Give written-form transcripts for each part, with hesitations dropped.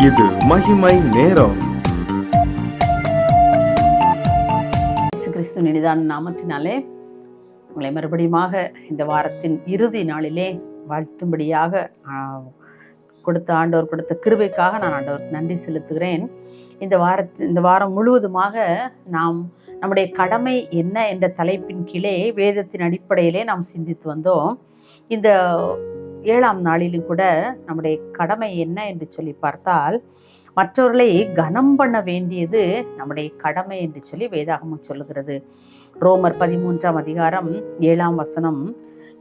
இது மகிமை நேரம். இயேசு கிறிஸ்துவின் இனிதான நாமத்தினாலே உங்களை மறுபடியுமாக இந்த வாரத்தின் இறுதி நாளிலே வாழ்த்தும்படியாக கொடுத்த ஆண்டவர் கொடுத்த கிருபைக்காக நான் ஆண்டவருக்கு நன்றி செலுத்துகிறேன். இந்த வாரம் முழுவதுமாக நாம் நம்முடைய கடமை என்ன என்ற தலைப்பின் கீழே வேதத்தின் அடிப்படையிலே நாம் சிந்தித்து வந்தோம். இந்த 7ஆம் நாளிலும் கூட நம்முடைய கடமை என்ன என்று சொல்லி பார்த்தால், மற்றவர்களை கனம் பண்ண வேண்டியது நம்முடைய கடமை என்று சொல்லி வேதாகமம் சொல்லுகிறது. ரோமர் 13ஆம் அதிகாரம் 7ஆம் வசனம்,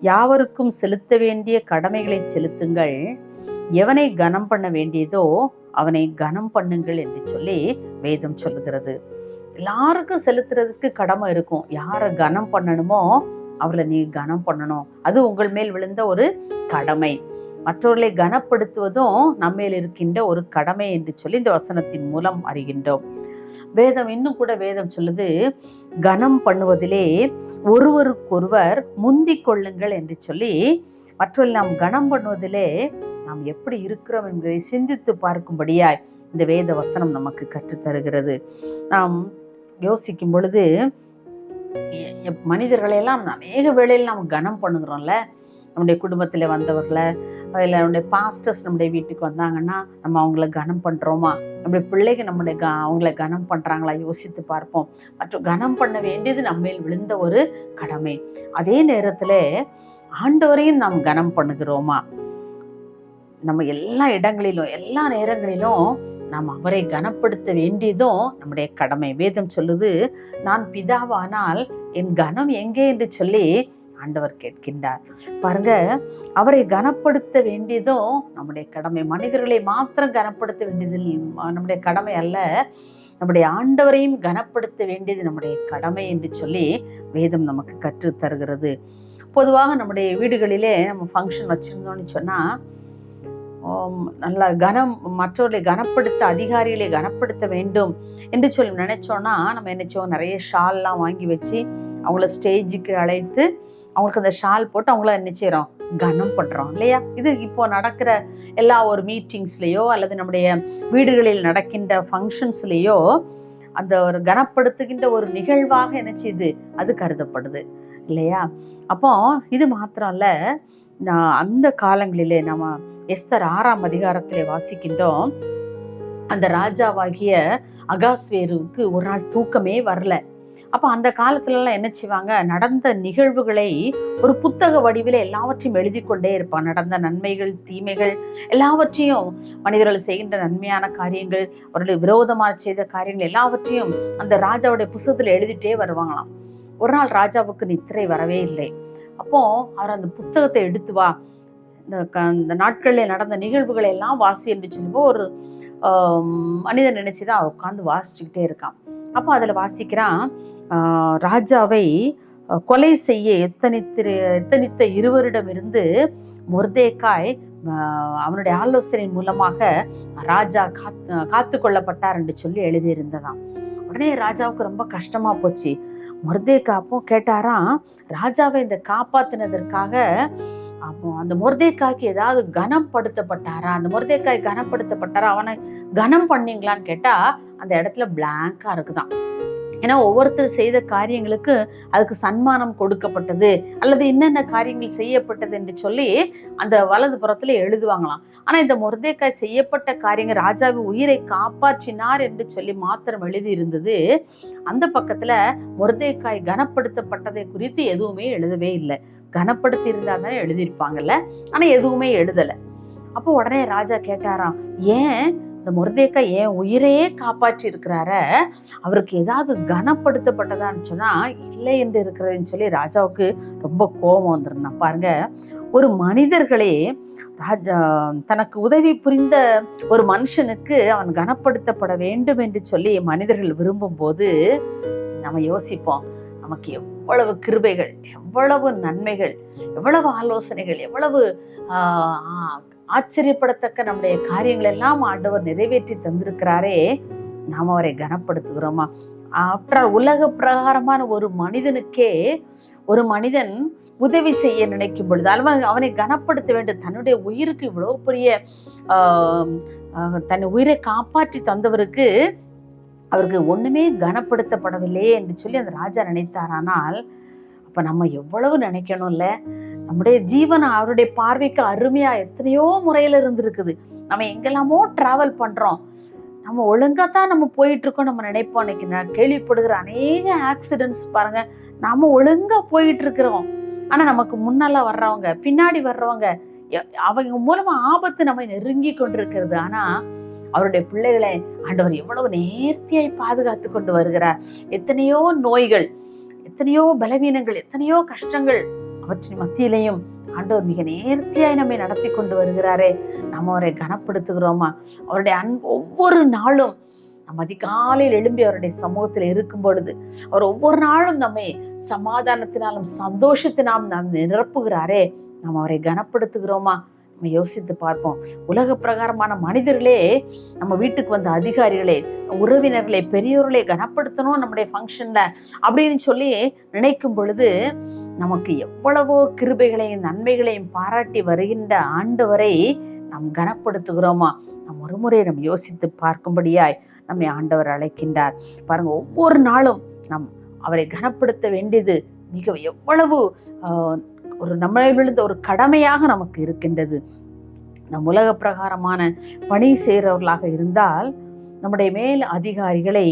யாவருக்கும் செலுத்த வேண்டிய கடமைகளை செலுத்துங்கள், எவனை கனம் பண்ண வேண்டியதோ அவனை கனம் பண்ணுங்கள் என்று சொல்லி வேதம் சொல்லுகிறது. எல்லாருக்கும் செலுத்துறதுக்கு கடமை இருக்கும். யாரை கனம் பண்ணணுமோ அவளை நீ கனம் பண்ணணும். அது உங்கள் மேல் விழுந்த ஒரு கடமை. மற்றவர்களை கனப்படுத்துவதும் நம்மேல் இருக்கின்ற ஒரு கடமை என்று சொல்லி இந்த வசனத்தின் மூலம் அறிகின்றோம். வேதம் இன்னும் கூட வேதம் சொல்லுது, கனம் பண்ணுவதிலே ஒருவருக்கொருவர் முந்திக் கொள்ளுங்கள் என்று சொல்லி, மற்றவர்கள் நாம் கனம் பண்ணுவதிலே நாம் எப்படி இருக்கிறோம் என்பதை சிந்தித்து பார்க்கும்படியாய் இந்த வேத வசனம் நமக்கு கற்றுத்தருகிறது. நாம் யோசிக்கும் பொழுது மனிதர்களெல்லாம் அநேக வேளையில் நாம் கனம் பண்ணுகிறோம்ல. நம்முடைய குடும்பத்தில் வந்தவர்களை, இல்லை நம்முடைய பாஸ்டர்ஸ் நம்முடைய வீட்டுக்கு வந்தாங்கன்னா நம்ம அவங்கள கனம் பண்ணுறோமா? நம்முடைய பிள்ளைகள் அவங்கள கனம் பண்ணுறாங்களா யோசித்து பார்ப்போம். மற்றும் கனம் பண்ண வேண்டியது நம்மேல் விழுந்த ஒரு கடமை. அதே நேரத்தில் ஆண்டவரையும் நாம் கனம் பண்ணுகிறோமா? நம்ம எல்லா இடங்களிலும் எல்லா நேரங்களிலும் நாம் அவரை கனப்படுத்த வேண்டியதும் நம்முடைய கடமை. வேதம் சொல்லுது, நான் பிதாவானால் என் கனம் எங்கே என்று சொல்லி ஆண்டவர் கேட்கின்றார். பாருங்க, அவரை கனப்படுத்த வேண்டியதும் நம்முடைய கடமை. மனிதர்களை மாத்திரம் கனப்படுத்த வேண்டியது நம்முடைய கடமை அல்ல, நம்முடைய ஆண்டவரையும் கனப்படுத்த வேண்டியது நம்முடைய கடமை என்று சொல்லி வேதம் நமக்கு கற்று தருகிறது. பொதுவாக நம்முடைய வீடுகளிலே நம்ம ஃபங்க்ஷன் வச்சுருந்தோம்னு சொன்னால், நல்ல மற்றவர்களை கனப்படுத்த, அதிகாரிகளை கனப்படுத்த வேண்டும் என்று சொல்லி நினைச்சோன்னா நம்ம நினைச்சோம், நிறைய ஷால்லாம் வாங்கி வச்சு அவங்கள ஸ்டேஜுக்கு அழைத்து அவங்களுக்கு அந்த ஷால் போட்டு அவங்கள என்ன செய்கிறோம், கனம் பண்ணுறோம் இல்லையா? இது இப்போ நடக்கிற எல்லா ஒரு மீட்டிங்ஸ்லேயோ அல்லது நம்முடைய வீடுகளில் நடக்கின்ற ஃபங்க்ஷன்ஸ்லேயோ அந்த ஒரு கனப்படுத்துகின்ற ஒரு நிகழ்வாக என்ன செய்யுது, அது கருதப்படுது இல்லையா? அப்போ இது மாத்திரம் இல்லை, அந்த காலங்களிலே நம்ம எஸ்தர் 6ஆம் அதிகாரத்திலே வாசிக்கின்றோம். அந்த ராஜாவாகிய அகாஸ்வேருவுக்கு ஒரு நாள் தூக்கமே வரல. அப்போ அந்த காலத்துலலாம் என்ன செய்வாங்க, நடந்த நிகழ்வுகளை ஒரு புத்தக வடிவில் எல்லாவற்றையும் எழுதி கொண்டே இருப்பான். நடந்த நன்மைகள், தீமைகள் எல்லாவற்றையும், மனிதர்கள் செய்கின்ற நன்மையான காரியங்கள், அவர்கள் விரோதமாக செய்த காரியங்கள் எல்லாவற்றையும் அந்த ராஜாவுடைய புத்தகத்தில் எழுதிட்டே வருவாங்களாம். ஒரு நாள் ராஜாவுக்கு நித்திரை வரவே இல்லை. அப்போ அவர் அந்த புத்தகத்தை எடுத்து வா, இந்த நாட்களில் நடந்த நிகழ்வுகளை எல்லாம் வாசி என்று சொல்லுவோ ஒரு மனிதன் நினைச்சுதான் உட்காந்து வாசிச்சுக்கிட்டே இருக்கான். அப்போ அதில் வாசிக்கிறான், ராஜாவை கொலை செய்ய எத்தனித்த இருவரிடமிருந்து மொர்தேக்காய் அவனுடைய ஆலோசனையின் மூலமாக ராஜா காத்து கொள்ளப்பட்டார் என்று சொல்லி எழுதியிருந்ததாம். உடனே ராஜாவுக்கு ரொம்ப கஷ்டமா போச்சு. மொர்தேக்காப்போ கேட்டாராம், ராஜாவை இந்த காப்பாத்தினதற்காக அப்போ அந்த மொர்தேக்காய்க்கு ஏதாவது கனப்படுத்தப்பட்டாரா, அந்த மொர்தேக்காய் கனப்படுத்தப்பட்டாரா, அவனை கனம் பண்ணீங்களான்னு கேட்டா அந்த இடத்துல பிளாங்கா இருக்குதான். ஏன்னா ஒவ்வொருத்தர் செய்த காரியங்களுக்கு அதுக்கு சன்மானம் கொடுக்கப்பட்டது அல்லது என்னென்ன காரியங்கள் செய்யப்பட்டது என்று சொல்லி அந்த வலது புறத்துல எழுதுவாங்களாம். ஆனா இந்த மொர்தேக்காய் செய்யப்பட்ட காரியங்கள், ராஜாவின் உயிரை காப்பாற்றினார் என்று சொல்லி மாத்திரம் எழுதி இருந்தது. அந்த பக்கத்துல மொர்தேக்காய் கனப்படுத்தப்பட்டதை குறித்து எதுவுமே எழுதவே இல்லை. கனப்படுத்தி இருந்தா எழுதியிருப்பாங்கல்ல, ஆனா எதுவுமே எழுதலை. அப்போ உடனே ராஜா கேட்டாராம், ஏன் இந்த மொர்தேக்காய் என் உயிரையே காப்பாற்றி இருக்கிறார, அவருக்கு ஏதாவது கனப்படுத்தப்பட்டதான்னு சொன்னா இல்லை என்று இருக்கிறதுன்னு சொல்லி ராஜாவுக்கு ரொம்ப கோபம் வந்துருந்தான். பாருங்க, ஒரு மனிதர்களே ராஜா தனக்கு உதவி புரிந்த ஒரு மனுஷனுக்கு அவன் கனப்படுத்தப்பட வேண்டும் என்று சொல்லி மனிதர்கள் விரும்பும் போது நம்ம யோசிப்போம், நமக்கு எவ்வளவு கிருபைகள், எவ்வளவு நன்மைகள், எவ்வளவு ஆலோசனைகள், எவ்வளவு ஆச்சரியப்படத்தக்க நம்முடைய காரியங்கள் எல்லாம் ஆண்டவர் நிறைவேற்றி தந்திருக்கிறாரே, நாம் அவரை கனப்படுத்துகிறோமா? ஆற்றால் உலக பிரகாரமான ஒரு மனிதனுக்கே ஒரு மனிதன் உதவி செய்ய நினைக்கும் பொழுது அவனை கனப்படுத்த வேண்டும். தன்னுடைய உயிருக்கு இவ்வளவு பெரிய தன் உயிரை காப்பாற்றி தந்தவருக்கு அவருக்கு ஒண்ணுமே கனப்படுத்தப்படவில்லையே என்று சொல்லி அந்த ராஜா நினைத்தாரானால், அப்ப நம்ம எவ்வளவு நினைக்கணும்ல. நம்முடைய ஜீவன் அவருடைய பார்வைக்கு அருமையா எத்தனையோ முறையில இருந்திருக்குது. நம்ம எங்கெல்லாமோ டிராவல் பண்றோம், நம்ம ஒழுங்கா தான் நம்ம போயிட்டு இருக்கோம் நம்ம நினைப்போம். அன்னைக்கு நான் கேள்விப்படுகிற அநேக ஆக்சிடென்ட்ஸ் பாருங்க, நாம ஒழுங்கா போயிட்டு இருக்கிறோம், ஆனா நமக்கு முன்னால வர்றவங்க பின்னாடி வர்றவங்க அவங்க மூலமா ஆபத்து நம்மை நெருங்கி கொண்டிருக்கிறது. ஆனா அவருடைய பிள்ளைகளை ஆண்டவர் எவ்வளவு நேர்த்தியாய் பாதுகாத்து கொண்டு வருகிறார். எத்தனையோ நோய்கள், எத்தனையோ பலவீனங்கள், எத்தனையோ கஷ்டங்கள், அவற்றின் மத்தியிலையும் ஆண்டவர் மிக நேர்த்தியாய் நம்மை நடத்தி கொண்டு வருகிறாரே. நம்ம அவரை கனப்படுத்துகிறோமா? அவருடைய ஒவ்வொரு நாளும் நம்ம அதிகாலையில் எழும்பி அவருடைய சமூகத்தில் இருக்கும் பொழுது அவர் ஒவ்வொரு நாளும் நம்மை சமாதானத்தினாலும் சந்தோஷத்தினாலும் நாம் நிரப்புகிறாரே. நம்ம அவரை கனப்படுத்துகிறோமா? நம்ம யோசித்து பார்ப்போம். உலக பிரகாரமான மனிதர்களே நம்ம வீட்டுக்கு வந்த அதிகாரிகளே, உறவினர்களே, பெரியோர்களே கனப்படுத்தணும் நம்முடைய ஃபங்க்ஷன்ல அப்படின்னு சொல்லி நினைக்கும் பொழுது நமக்கு எவ்வளவோ கிருபைகளையும் நன்மைகளையும் பாராட்டி வருகின்ற ஆண்டவரை நாம் கனப்படுத்துகிறோமா? நம் ஒரு முறை நம்ம யோசித்து பார்க்கும்படியாய் நம்மை ஆண்டவர் அழைக்கின்றார். பாருங்க, ஒவ்வொரு நாளும் நாம் அவரை கனப்படுத்த வேண்டியது மிக எவ்வளவு ஒரு நம்மளை விழுந்த ஒரு கடமையாக நமக்கு இருக்கின்றது. நம் உலக பிரகாரமான பணி செய்கிறவர்களாக இருந்தால் நம்முடைய மேல் அதிகாரிகளை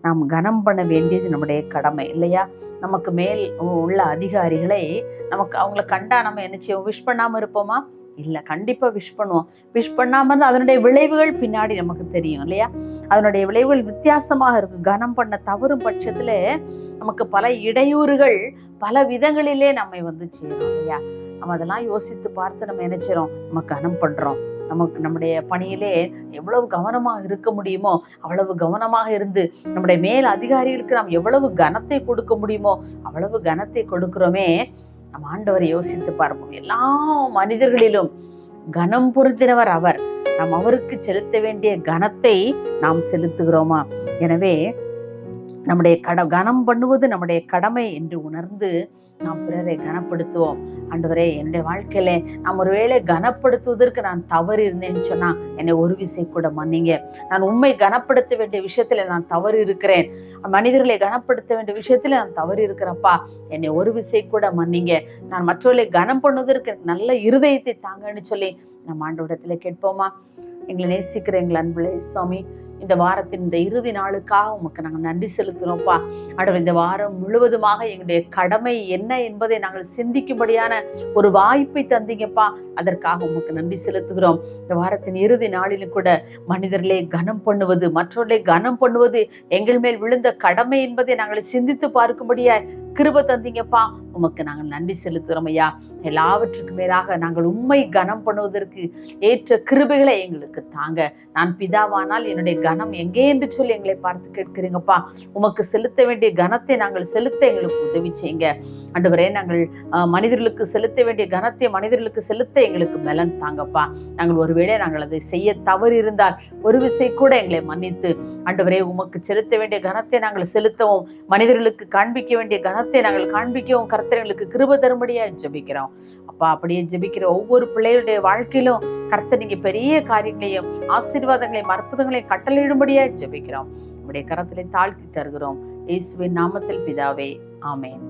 நாம் கனம் பண்ண வேண்டியது நம்முடைய கடமை இல்லையா? நமக்கு மேல் உள்ள அதிகாரிகளை நமக்கு அவங்கள கண்டா நம்ம என்ன செய்வோம்? விஷ் பண்ணாம இருப்போமா? இல்லை, கண்டிப்பாக விஷ் பண்ணுவோம். விஷ் பண்ணாமல் இருந்தால் அதனுடைய விளைவுகள் பின்னாடி நமக்கு தெரியும் இல்லையா? அதனுடைய விளைவுகள் வித்தியாசமாக இருக்கும். கனம் பண்ண தவறும் பட்சத்தில் நமக்கு பல இடையூறுகள் பல விதங்களிலே நம்மை சேரும் இல்லையா? நம்ம அதெல்லாம் யோசித்து பார்த்து நம்ம என்ன செய்கிறோம்? நம்ம கனம் பண்ணுறோம். நமக்கு நம்முடைய பணியிலே எவ்வளவு கவனமாக இருக்க முடியுமோ அவ்வளவு கவனமாக இருந்து நம்முடைய மேல் அதிகாரிகளுக்கு நாம் எவ்வளவு கனத்தை கொடுக்க முடியுமோ அவ்வளவு கனத்தை கொடுக்கிறோமே. நம்ம ஆண்டவரை யோசித்து பார்ப்போம். எல்லா மனிதர்களிலும் கனம் பொருந்தினவர் அவர். நாம் அவருக்கு செலுத்த வேண்டிய கனத்தை நாம் செலுத்துகிறோமா? எனவே நம்முடைய கனம் பண்ணுவது நம்முடைய கடமை என்று உணர்ந்து நாம் பிறரை கனப்படுத்துவோம். ஆண்டவரே, என்னுடைய வாழ்க்கையில நாம் ஒருவேளை கனப்படுத்துவதற்கு நான் தவறு இருந்தேன்னு சொன்னா என்னை ஒரு விசை கூட மன்னிங்க. நான் உண்மை கனப்படுத்த வேண்டிய விஷயத்துல நான் தவறு இருக்கிறேன், மனிதர்களை கனப்படுத்த வேண்டிய விஷயத்துல நான் தவறு இருக்கிறப்பா, என்னை ஒரு விசை கூட மன்னிங்க. நான் மற்றவர்களை கனம் பண்ணுவதற்கு நல்ல இருதயத்தை தாங்கன்னு சொல்லி நம்ம ஆண்டவரிடத்துல கேட்போமா? எங்களை நேசிக்கிற எங்கள் அன்புலே சுவாமி, இந்த வாரத்தின் இந்த இறுதி நாளுக்காக உமக்கு நாங்கள் நன்றி செலுத்துகிறோம்ப்பா. ஆண்டவர், இந்த வாரம் முழுவதுமாக எங்களுடைய கடமை என்ன என்பதை நாங்கள் சிந்திக்கும்படியான ஒரு வாய்ப்பை தந்தீங்கப்பா. அதற்காக உமக்கு நன்றி செலுத்துகிறோம். இந்த வாரத்தின் இறுதி நாளிலும் கூட மனிதர்களே கனம் பண்ணுவது, மற்றவர்களை கனம் பண்ணுவது எங்கள் மேல் விழுந்த கடமை என்பதை நாங்கள் சிந்தித்து பார்க்கும்படியா கிருபை தந்தீங்கப்பா. உமக்கு நாங்கள் நன்றி செலுத்துகிறோம் ஐயா. எல்லாவற்றுக்கும் மேலாக நாங்கள் உண்மை கனம் பண்ணுவதற்கு ஏற்ற கிருபைகளை எங்களுக்கு தாங்க. நான் பிதாவானால் என்னுடைய கனம் எங்கே என்று சொல்லி எங்களை பார்த்து கேட்கிறீங்கப்பா. உமக்கு செலுத்த வேண்டிய கனத்தை நாங்கள் செலுத்த எங்களுக்கு உதவி செய்யுங்க ஆண்டவரே. நாங்கள் மனிதர்களுக்கு செலுத்த வேண்டிய கனத்தை மனிதர்களுக்கு செலுத்த எங்களுக்கு பலன் தாங்கப்பா. நாங்கள் ஒருவேளை நாங்கள் அதை செய்ய தவறு இருந்தால் ஒரு விசை கூட எங்களை மன்னித்து ஆண்டவரே, உமக்கு செலுத்த வேண்டிய கனத்தை நாங்கள் செலுத்தவும், மனிதர்களுக்கு காண்பிக்க வேண்டிய கனத்தை நாங்கள் காண்பிக்கவும் கர்த்தர்களுக்கு கிருபை தரும்படியா ஜெபிக்கிறோம் அப்பா. அப்படியே ஜெபிக்கிற ஒவ்வொரு பிள்ளைகளுடைய வாழ்க்கையிலும் கர்த்தர் நீங்க பெரிய காரியங்களையும் ஆசீர்வாதங்களையும் அற்புதங்களையும் கட்டளையிடும்படியா ஜெபிக்கிறோம். நம்முடைய கரத்திலே தாழ்த்தி தருகிறோம். இயேசுவின் நாமத்தில் பிதாவே, ஆமென்.